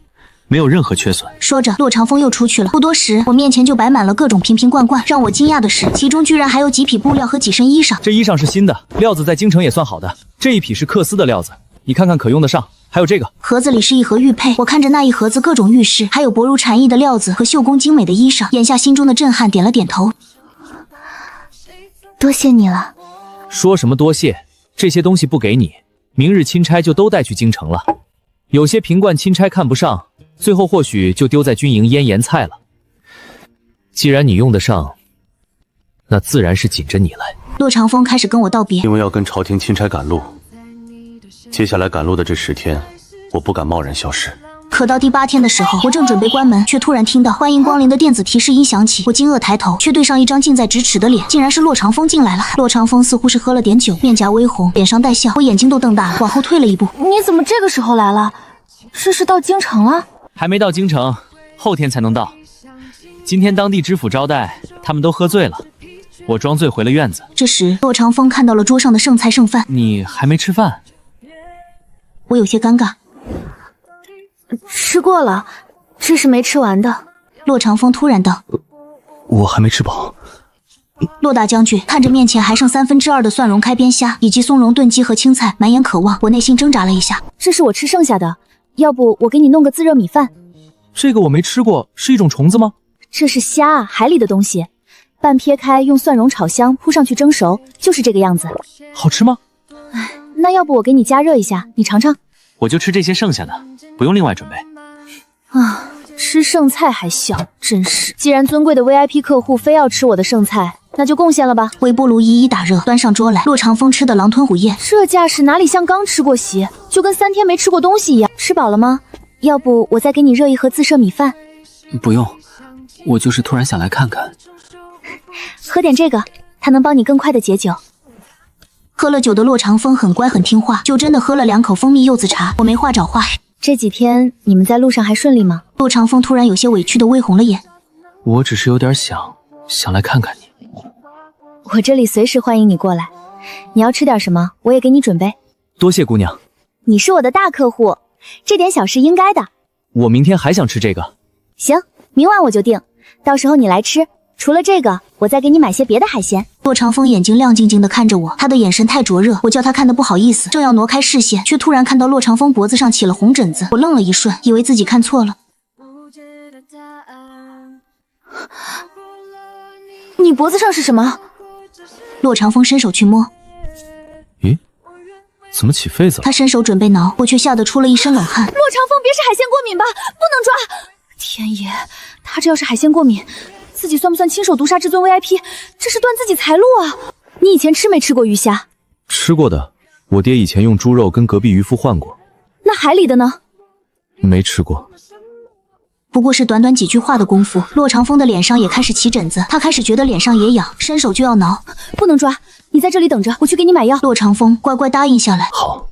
没有任何缺损。说着，骆长风又出去了。不多时，我面前就摆满了各种瓶瓶罐罐。让我惊讶的是，其中居然还有几匹布料和几身衣裳。这衣裳是新的，料子在京城也算好的。这一匹是缂丝的料子，你看看可用得上。还有这个盒子里是一盒玉佩，我看着那一盒子各种玉饰，还有薄如蝉翼的料子和绣工精美的衣裳，眼下心中的震撼点了点头。多谢你了。说什么多谢？这些东西不给你，明日钦差就都带去京城了。有些瓶罐钦差看不上，最后或许就丢在军营腌盐菜了。既然你用得上，那自然是紧着你来。骆长风开始跟我道别，因为要跟朝廷钦差赶路，接下来赶路的这10天，我不敢贸然消失。可到第8天的时候，我正准备关门，却突然听到欢迎光临的电子提示音响起。我惊愕抬头，却对上一张近在咫尺的脸，竟然是骆长风进来了。骆长风似乎是喝了点酒，面颊微红，脸上带笑，我眼睛都瞪大了，往后退了一步。你怎么这个时候来了？这是到京城了？还没到京城，后天才能到。今天当地知府招待，他们都喝醉了，我装醉回了院子。这时，骆长风看到了桌上的剩菜剩饭。你还没吃饭？我有些尴尬。吃过了，这是没吃完的。骆长风突然道：“我还没吃饱。”骆大将军看着面前还剩2/3的蒜蓉开边虾以及松茸炖鸡和青菜，满眼渴望。我内心挣扎了一下，这是我吃剩下的，要不我给你弄个自热米饭。这个我没吃过，是一种虫子吗？这是虾啊，海里的东西，半撇开用蒜蓉炒香，铺上去蒸熟，就是这个样子。好吃吗？哎，那要不我给你加热一下，你尝尝。我就吃这些剩下的，不用另外准备。啊，吃剩菜还笑，真是。既然尊贵的 VIP 客户非要吃我的剩菜，那就贡献了吧。微波炉一一打热，端上桌来。骆长风吃的狼吞虎咽，这架势哪里像刚吃过席，就跟3天没吃过东西一样。吃饱了吗？要不我再给你热一盒自设米饭。不用，我就是突然想来看看。喝点这个，它能帮你更快的解酒。喝了酒的骆长风很乖很听话，就真的喝了2口蜂蜜柚子茶。我没话找话。这几天你们在路上还顺利吗？骆长风突然有些委屈的微红了眼。我只是有点想来看看你。我这里随时欢迎你过来，你要吃点什么，我也给你准备。多谢姑娘。你是我的大客户，这点小事应该的。我明天还想吃这个。行，明晚我就定，到时候你来吃。除了这个，我再给你买些别的海鲜。骆长风眼睛亮晶晶地看着我，他的眼神太灼热，我叫他看得不好意思，正要挪开视线，却突然看到骆长风脖子上起了红疹子。我愣了一瞬，以为自己看错了。你脖子上是什么？骆长风伸手去摸，咦，怎么起痱子了？他伸手准备挠，我却吓得出了一身冷汗。骆长风，别是海鲜过敏吧？不能抓！天爷，他这要是海鲜过敏，自己算不算亲手毒杀至尊 VIP？ 这是断自己财路啊！你以前吃没吃过鱼虾？吃过的，我爹以前用猪肉跟隔壁渔夫换过。那海里的呢？没吃过。不过是短短几句话的功夫，骆长风的脸上也开始起疹子，他开始觉得脸上也痒，伸手就要挠。不能抓，你在这里等着，我去给你买药。骆长风乖乖答应下来。好，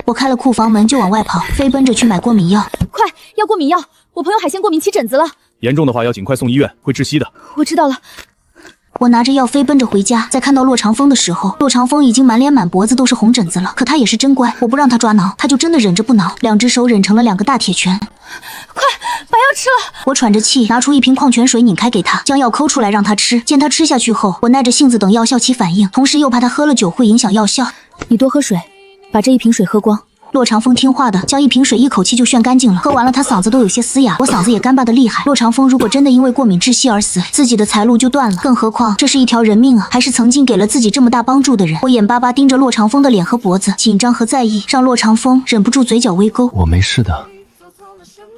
我开了库房门就往外跑，飞奔着去买过敏药。快，要过敏药！我朋友海鲜过敏起疹子了，严重的话要尽快送医院，会窒息的。我知道了。我拿着药飞奔着回家，在看到骆长风的时候，骆长风已经满脸满脖子都是红疹子了。可他也是真乖，我不让他抓挠，他就真的忍着不挠，两只手忍成了2个大铁拳。快，把药吃了！我喘着气拿出一瓶矿泉水拧开给他，将药抠出来让他吃。见他吃下去后，我耐着性子等药效起反应，同时又怕他喝了酒会影响药效。你多喝水，把这一瓶水喝光。骆长风听话的将一瓶水一口气就炫干净了，喝完了他嗓子都有些嘶哑，我嗓子也干巴的厉害。骆长风如果真的因为过敏窒息而死，自己的财路就断了，更何况这是一条人命啊，还是曾经给了自己这么大帮助的人。我眼巴巴盯着骆长风的脸和脖子，紧张和在意让骆长风忍不住嘴角微勾。我没事的，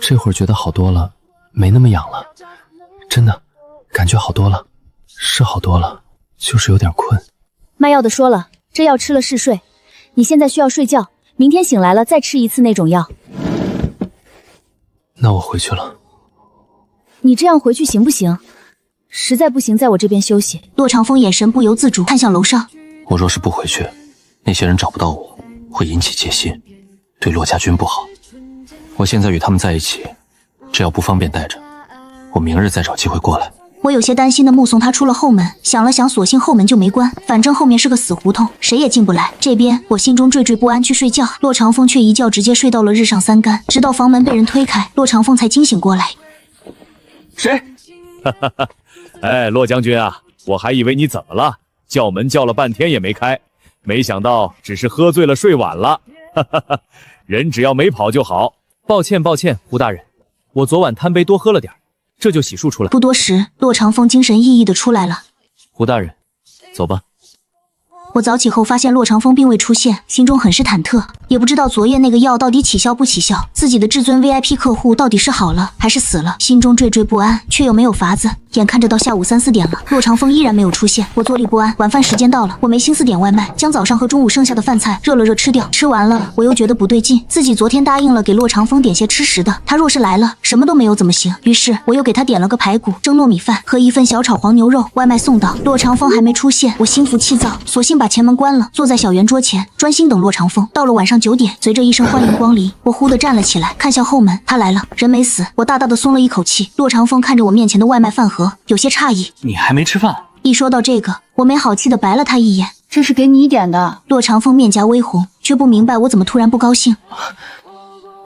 这会儿觉得好多了，没那么痒了，真的，感觉好多了，是好多了，就是有点困。卖药的说了，这药吃了是睡，你现在需要睡觉。明天醒来了再吃一次那种药。那我回去了。你这样回去行不行？实在不行，在我这边休息。骆长风眼神不由自主看向楼上。我若是不回去，那些人找不到我，会引起戒心，对骆家军不好。我现在与他们在一起，这药不方便带着，我明日再找机会过来。我有些担心的目送他出了后门，想了想，索性后门就没关，反正后面是个死胡同，谁也进不来。这边我心中惴惴不安，去睡觉。骆长风却一觉直接睡到了日上三竿，直到房门被人推开，骆长风才惊醒过来。谁？哎，骆将军啊，我还以为你怎么了，叫门叫了半天也没开，没想到只是喝醉了睡晚了。人只要没跑就好。抱歉，胡大人，我昨晚贪杯多喝了点，这就洗漱出来。不多时，骆长风精神奕奕地出来了。胡大人，走吧。我早起后发现骆长风并未出现，心中很是忐忑，也不知道昨夜那个药到底起效不起效，自己的至尊 VIP 客户到底是好了还是死了，心中惴惴不安，却又没有法子。眼看着到下午3、4点了，骆长风依然没有出现，我坐立不安。晚饭时间到了，我没心思点外卖，将早上和中午剩下的饭菜热了热吃掉。吃完了，我又觉得不对劲，自己昨天答应了给骆长风点些吃食的，他若是来了，什么都没有怎么行？于是我又给他点了个排骨、蒸糯米饭和一份小炒黄牛肉。外卖送到，骆长风还没出现，我心浮气躁，索性把前门关了，坐在小圆桌前专心等骆长风。到了晚上9点，随着一声欢迎光临，我忽地站了起来，看向后门，他来了，人没死，我大大的松了一口气。骆长风看着我面前的外卖饭盒，有些诧异。你还没吃饭？一说到这个，我没好气的白了他一眼。这是给你点的。骆长风面颊微红，却不明白我怎么突然不高兴。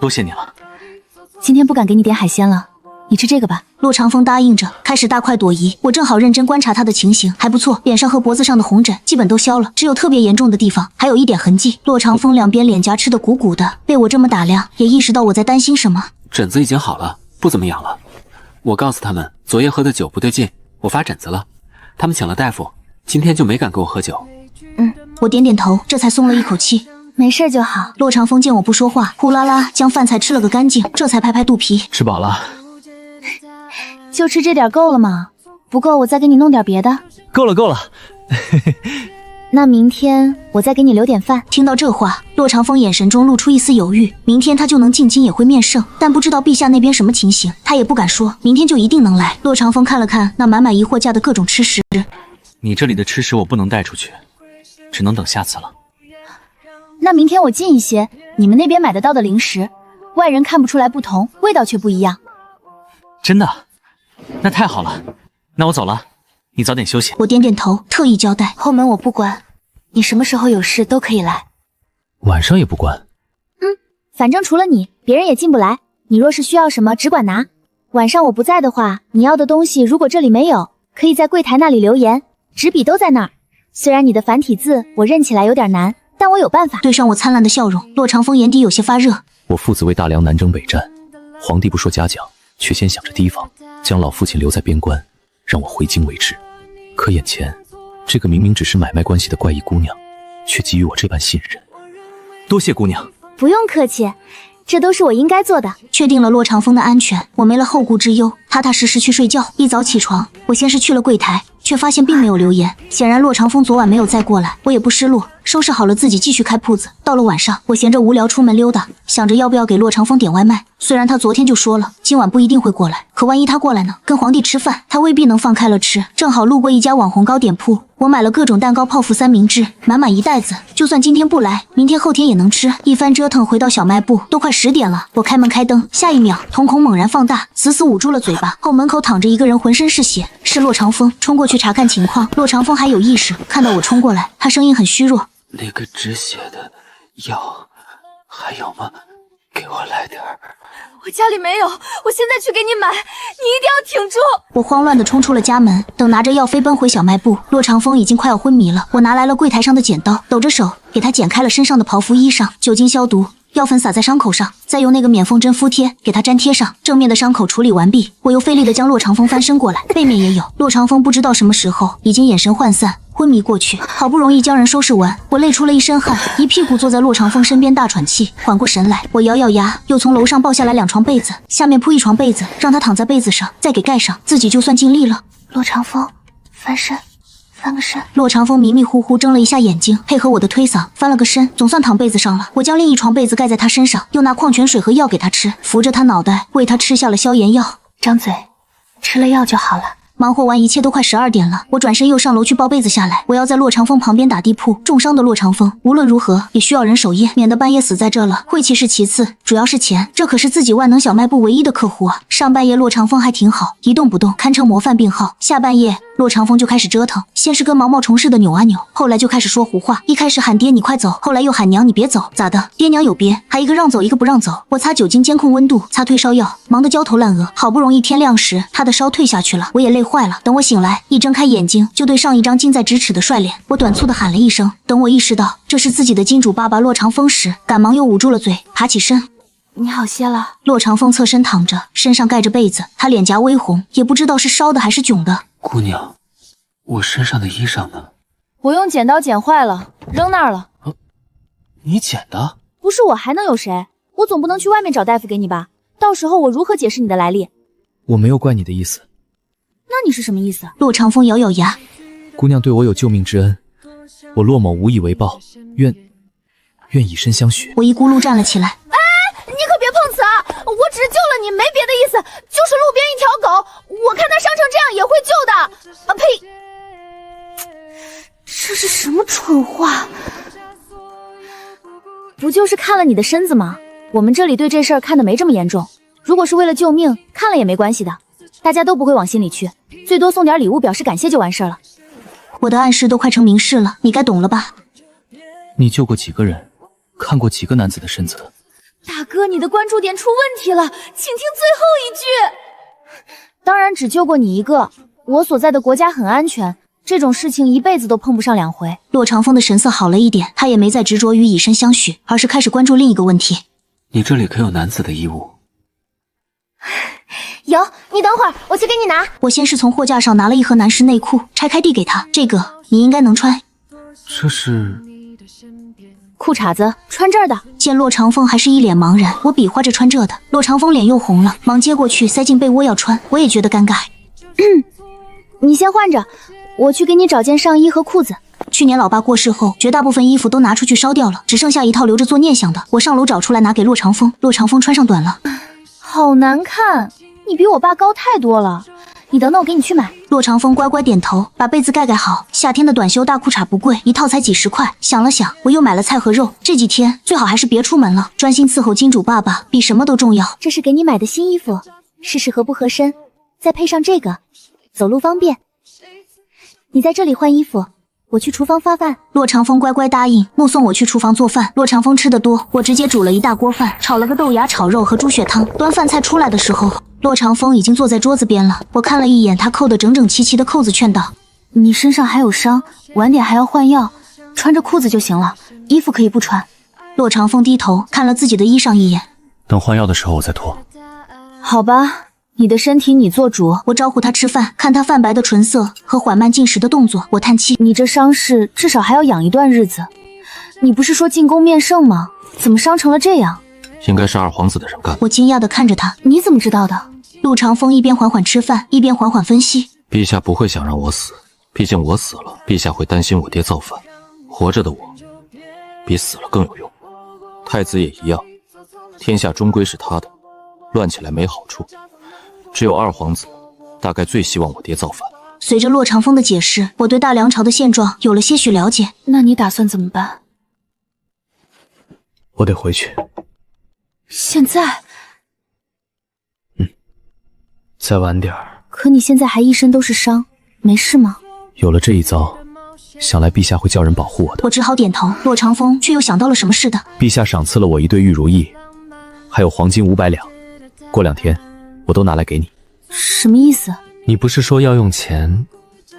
多谢你了。今天不敢给你点海鲜了，你吃这个吧。骆长风答应着，开始大快朵颐。我正好认真观察他的情形，还不错，脸上和脖子上的红疹基本都消了，只有特别严重的地方还有一点痕迹。骆长风两边脸颊吃得鼓鼓的，被我这么打量，也意识到我在担心什么。疹子已经好了，不怎么痒了。我告诉他们，昨夜喝的酒不对劲，我发疹子了。他们请了大夫，今天就没敢给我喝酒。我点点头，这才松了一口气。没事就好。骆长风见我不说话，呼啦啦将饭菜吃了个干净，这才拍拍肚皮。吃饱了。就吃这点够了吗？不够我再给你弄点别的。够了。那明天我再给你留点饭。听到这话，骆长风眼神中露出一丝犹豫。明天他就能进京也会面圣，但不知道陛下那边什么情形，他也不敢说明天就一定能来。骆长风看了看那满满一货架的各种吃食，你这里的吃食我不能带出去，只能等下次了。那明天我进一些你们那边买得到的零食，外人看不出来不同，味道却不一样。真的？那太好了，那我走了，你早点休息。我点点头，特意交代后门我不关，你什么时候有事都可以来。晚上也不关？反正除了你，别人也进不来。你若是需要什么，只管拿。晚上我不在的话，你要的东西如果这里没有，可以在柜台那里留言，纸笔都在那儿。虽然你的繁体字我认起来有点难，但我有办法。对上我灿烂的笑容，骆长风眼底有些发热。我父子为大梁南征北战，皇帝不说嘉奖，却先想着提防，将老父亲留在边关，让我回京为质。可眼前这个明明只是买卖关系的怪异姑娘，却给予我这般信任。多谢姑娘。不用客气，这都是我应该做的。确定了骆长风的安全，我没了后顾之忧，踏踏实实去睡觉。一早起床，我先是去了柜台，却发现并没有留言。显然洛长风昨晚没有再过来，我也不失落，收拾好了自己继续开铺子。到了晚上，我闲着无聊出门溜达，想着要不要给洛长风点外卖。虽然他昨天就说了今晚不一定会过来，可万一他过来呢？跟皇帝吃饭，他未必能放开了吃。正好路过一家网红糕点铺，我买了各种蛋糕、泡芙、三明治，满满一袋子。就算今天不来，明天后天也能吃。一番折腾，回到小卖部，都快10点了。我开门开灯，下一秒瞳孔猛然放大，死死捂住了嘴巴。后门口躺着一个人，浑身是血，是洛长风。冲过去查看情况，洛长风还有意识，看到我冲过来，他声音很虚弱：“那个止血的药还有吗？给我来点儿。”我家里没有，我现在去给你买，你一定要挺住！我慌乱地冲出了家门，等拿着药飞奔回小卖部，洛长风已经快要昏迷了。我拿来了柜台上的剪刀，抖着手给他剪开了身上的袍服衣裳，酒精消毒，药粉撒在伤口上，再用那个免缝针敷贴给他粘贴上。正面的伤口处理完毕，我又费力地将洛长风翻身过来，背面也有。洛长风不知道什么时候已经眼神涣散，昏迷过去。好不容易将人收拾完，我累出了一身汗，一屁股坐在洛长风身边大喘气。缓过神来，我咬咬牙，又从楼上抱下来2床被子，下面铺1床被子，让他躺在被子上，再给盖上，自己就算尽力了。洛长风，翻身。翻个身，洛长风迷迷糊糊睁了一下眼睛，配合我的推搡翻了个身，总算躺被子上了。我将另一床被子盖在他身上，又拿矿泉水和药给他吃，扶着他脑袋喂他吃下了消炎药。张嘴，吃了药就好了。忙活完，一切都快12点了。我转身又上楼去抱被子下来，我要在洛长风旁边打地铺。重伤的洛长风无论如何也需要人守夜，免得半夜死在这了。晦气是其次，主要是钱，这可是自己万能小卖部唯一的客户啊。上半夜洛长风还挺好，一动不动，堪称模范病号。下半夜洛长风就开始折腾，先是跟毛毛虫似的扭啊扭，后来就开始说胡话。一开始喊爹你快走，后来又喊娘你别走，咋的？爹娘有别，还一个让走一个不让走。我擦酒精监控温度，擦退烧药，忙得焦头烂额。好不容易天亮时，他的烧退下去了，我也累坏了。等我醒来，一睁开眼睛就对上一张近在咫尺的帅脸，我短促地喊了一声。等我意识到这是自己的金主爸爸洛长风时，赶忙又捂住了嘴，爬起身。你好些了。洛长风侧身躺着，身上盖着被子，他脸颊微红，也不知道是烧的还是肿的。姑娘，我身上的衣裳呢？我用剪刀剪坏了，扔那儿了。你剪的？不是我还能有谁？我总不能去外面找大夫给你吧？到时候我如何解释你的来历？我没有怪你的意思。那你是什么意思？洛长风咬咬牙，姑娘对我有救命之恩，我洛某无以为报，愿以身相许。我一咕噜站了起来。你可别碰瓷啊！我只是救了你，没别的意思，就是路边一条狗，我看它伤成这样也会救的。啊呸！这是什么蠢话？不就是看了你的身子吗？我们这里对这事儿看得没这么严重，如果是为了救命，看了也没关系的，大家都不会往心里去，最多送点礼物表示感谢就完事了。我的暗示都快成明示了，你该懂了吧？你救过几个人？看过几个男子的身子？大哥，你的关注点出问题了，请听最后一句。当然只救过你一个，我所在的国家很安全，这种事情一辈子都碰不上2回。洛长风的神色好了一点，他也没再执着于以身相许，而是开始关注另一个问题。你这里可有男子的衣物？有，你等会儿，我去给你拿。我先是从货架上拿了一盒男士内裤，拆开递给他，这个你应该能穿。这是裤衩子，穿这儿的。见洛长风还是一脸茫然，我比划着穿这的，洛长风脸又红了，忙接过去塞进被窝要穿，我也觉得尴尬。你先换着，我去给你找件上衣和裤子。去年老爸过世后，绝大部分衣服都拿出去烧掉了，只剩下一套留着做念想的。我上楼找出来拿给洛长风，洛长风穿上短了，好难看，你比我爸高太多了。你等等，我给你去买。洛长风乖乖点头，把被子盖好。夏天的短袖大裤衩不贵，一套才几十块。想了想，我又买了菜和肉。这几天最好还是别出门了，专心伺候金主爸爸比什么都重要。这是给你买的新衣服，试试合不合身，再配上这个，走路方便。你在这里换衣服，我去厨房发饭。洛长风乖乖答应，目送我去厨房做饭。洛长风吃得多，我直接煮了一大锅饭，炒了个豆芽炒肉和猪血汤。端饭菜出来的时候，洛长风已经坐在桌子边了。我看了一眼他扣得整整齐齐的扣子，劝道：你身上还有伤，晚点还要换药，穿着裤子就行了，衣服可以不穿。洛长风低头看了自己的衣裳一眼，等换药的时候我再脱。好吧，你的身体你做主。我招呼他吃饭，看他泛白的唇色和缓慢进食的动作，我叹气：你这伤势至少还要养一段日子。你不是说进宫面圣吗？怎么伤成了这样？应该是二皇子的人干的。我惊讶地看着他，你怎么知道的？陆长风一边缓缓吃饭，一边缓缓分析：陛下不会想让我死，毕竟我死了，陛下会担心我爹造反，活着的我比死了更有用。太子也一样，天下终归是他的，乱起来没好处。只有二皇子大概最希望我爹造反。随着骆长风的解释，我对大梁朝的现状有了些许了解。那你打算怎么办？我得回去。现在？再晚点儿。可你现在还一身都是伤，没事吗？有了这一遭，想来陛下会叫人保护我的。我只好点头。骆长风却又想到了什么似的。陛下赏赐了我一对玉如意，还有黄金500两，过2天我都拿来给你。什么意思？你不是说要用钱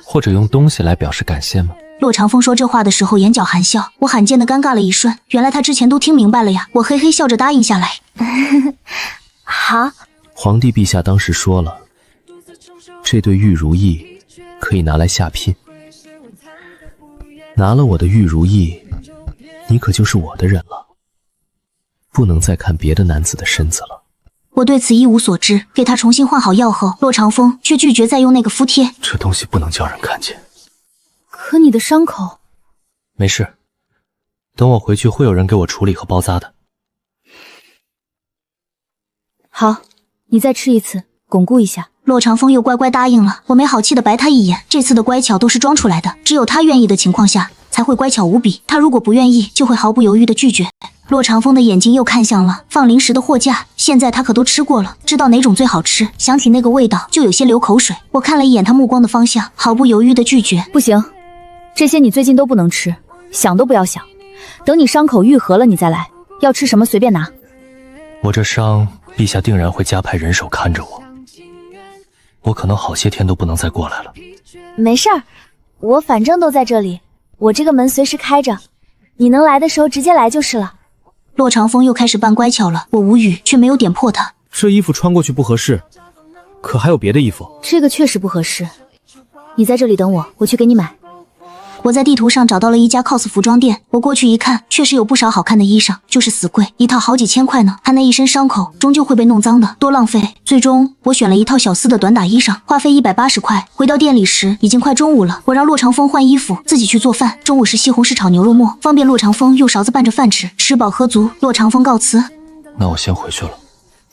或者用东西来表示感谢吗？骆长风说这话的时候眼角含笑，我罕见的尴尬了一瞬，原来他之前都听明白了呀。我嘿嘿笑着答应下来。好。皇帝陛下当时说了，这对玉如意可以拿来下聘，拿了我的玉如意，你可就是我的人了，不能再看别的男子的身子了。我对此一无所知，给他重新换好药后，骆长风却拒绝再用那个敷贴。这东西不能叫人看见。可你的伤口……没事，等我回去会有人给我处理和包扎的。好，你再吃一次，巩固一下。骆长风又乖乖答应了，我没好气的白他一眼，这次的乖巧都是装出来的，只有他愿意的情况下才会乖巧无比，他如果不愿意就会毫不犹豫的拒绝。骆长风的眼睛又看向了放零食的货架，现在他可都吃过了，知道哪种最好吃，想起那个味道就有些流口水。我看了一眼他目光的方向，毫不犹豫的拒绝。不行，这些你最近都不能吃，想都不要想，等你伤口愈合了你再来，要吃什么随便拿。我这伤，陛下定然会加派人手看着我，我可能好些天都不能再过来了。没事儿，我反正都在这里，我这个门随时开着，你能来的时候直接来就是了。骆长风又开始扮乖巧了，我无语，却没有点破他。这衣服穿过去不合适，可还有别的衣服。这个确实不合适，你在这里等我，我去给你买。我在地图上找到了一家 cos 服装店，我过去一看，确实有不少好看的衣裳，就是死贵，一套好几千块呢。他那一身伤口终究会被弄脏的，多浪费。最终我选了一套小丝的短打衣裳，花费180块。回到店里时已经快中午了，我让骆长风换衣服，自己去做饭。中午是西红柿炒牛肉末，方便骆长风用勺子拌着饭吃。吃饱喝足，骆长风告辞。那我先回去了。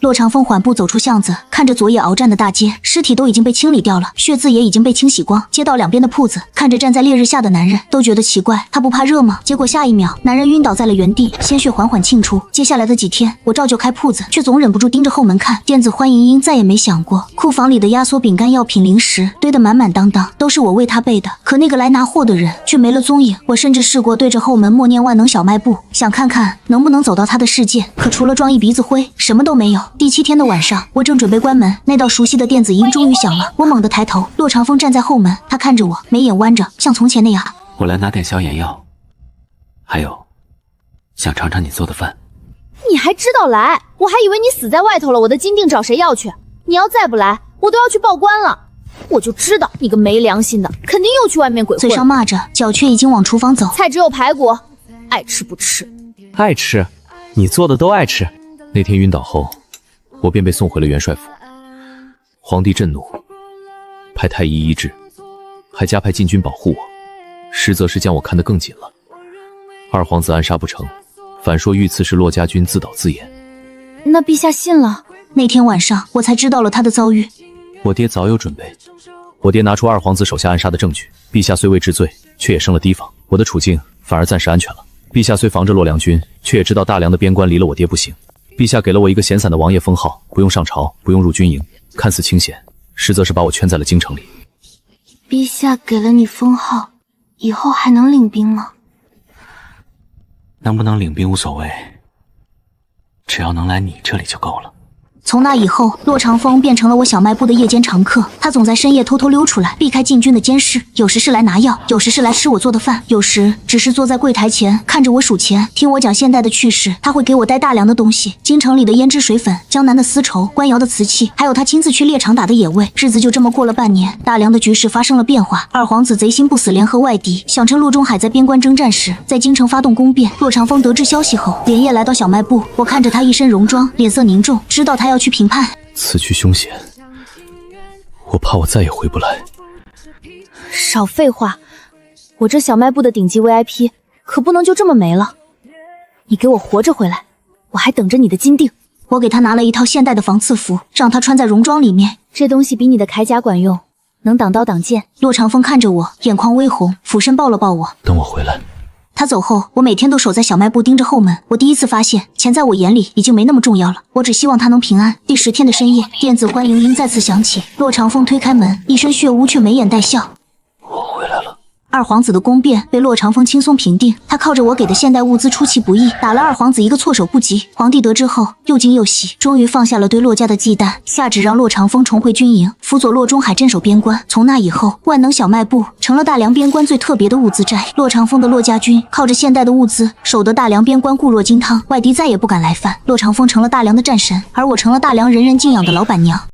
骆长风缓步走出巷子，看着昨夜鏖战的大街，尸体都已经被清理掉了，血渍也已经被清洗光。街道两边的铺子看着站在烈日下的男人，都觉得奇怪，他不怕热吗？结果下一秒，男人晕倒在了原地，鲜血缓缓沁出。接下来的几天，我照旧开铺子，却总忍不住盯着后门看。电子欢迎音再也没响过，库房里的压缩饼干、药品、零食堆得满满当当，都是我为他备的。可那个来拿货的人却没了踪影。我甚至试过对着后门默念万能小卖部，想看看能不能走到他的世界，可除了撞一鼻子灰，什么都没有。第7天的晚上，我正准备关门，那道熟悉的电子音终于响了。我猛地抬头，骆长风站在后门，他看着我，眉眼弯着，像从前那样。我来拿点消炎药，还有，想尝尝你做的饭。你还知道来？我还以为你死在外头了，我的金锭找谁要去？你要再不来，我都要去报官了。我就知道你个没良心的，肯定又去外面鬼混。嘴上骂着，脚却已经往厨房走。菜只有排骨，爱吃不吃。爱吃，你做的都爱吃。那天晕倒后，我便被送回了元帅府。皇帝震怒，派太医医治，还加派禁军保护我，实则是将我看得更紧了。二皇子暗杀不成，反说御赐是骆家军自导自演。那陛下信了？那天晚上我才知道了他的遭遇。我爹早有准备，我爹拿出二皇子手下暗杀的证据，陛下虽未治罪，却也升了提防，我的处境反而暂时安全了。陛下虽防着洛良军，却也知道大梁的边关离了我爹不行。陛下给了我一个闲散的王爷封号，不用上朝，不用入军营，看似清闲，实则是把我圈在了京城里。陛下给了你封号，以后还能领兵吗？能不能领兵无所谓，只要能来你这里就够了。从那以后，骆长风变成了我小卖部的夜间常客。他总在深夜偷偷溜出来，避开禁军的监视。有时是来拿药，有时是来吃我做的饭，有时只是坐在柜台前看着我数钱，听我讲现代的趣事。他会给我带大梁的东西，京城里的胭脂水粉，江南的丝绸，官窑的瓷器，还有他亲自去猎场打的野味。日子就这么过了半年，大梁的局势发生了变化。二皇子贼心不死，联合外敌，想趁陆中海在边关征战时，在京城发动攻变。骆长风得知消息后，连夜来到小卖部。我看着他一身戎装，脸色凝重，知道他要去评判。此去凶险，我怕我再也回不来。少废话，我这小卖部的顶级 VIP 可不能就这么没了。你给我活着回来，我还等着你的金锭。我给他拿了一套现代的防刺服，让他穿在戎装里面。这东西比你的铠甲管用，能挡刀挡剑。骆长风看着我，眼眶微红，俯身抱了抱我。等我回来。他走后，我每天都守在小卖部盯着后门。我第一次发现，钱在我眼里已经没那么重要了。我只希望他能平安。第10天的深夜，电子欢迎音再次响起。骆长风推开门，一身血污却眉眼带笑。我回来了。二皇子的宫变被骆长风轻松平定，他靠着我给的现代物资出其不意，打了二皇子一个措手不及。皇帝得知后又惊又喜，终于放下了对骆家的忌惮，下旨让骆长风重回军营，辅佐骆中海镇守边关。从那以后，万能小卖部成了大梁边关最特别的物资寨。骆长风的骆家军靠着现代的物资守得大梁边关固若金汤，外敌再也不敢来犯。骆长风成了大梁的战神，而我成了大梁人人敬仰的老板娘。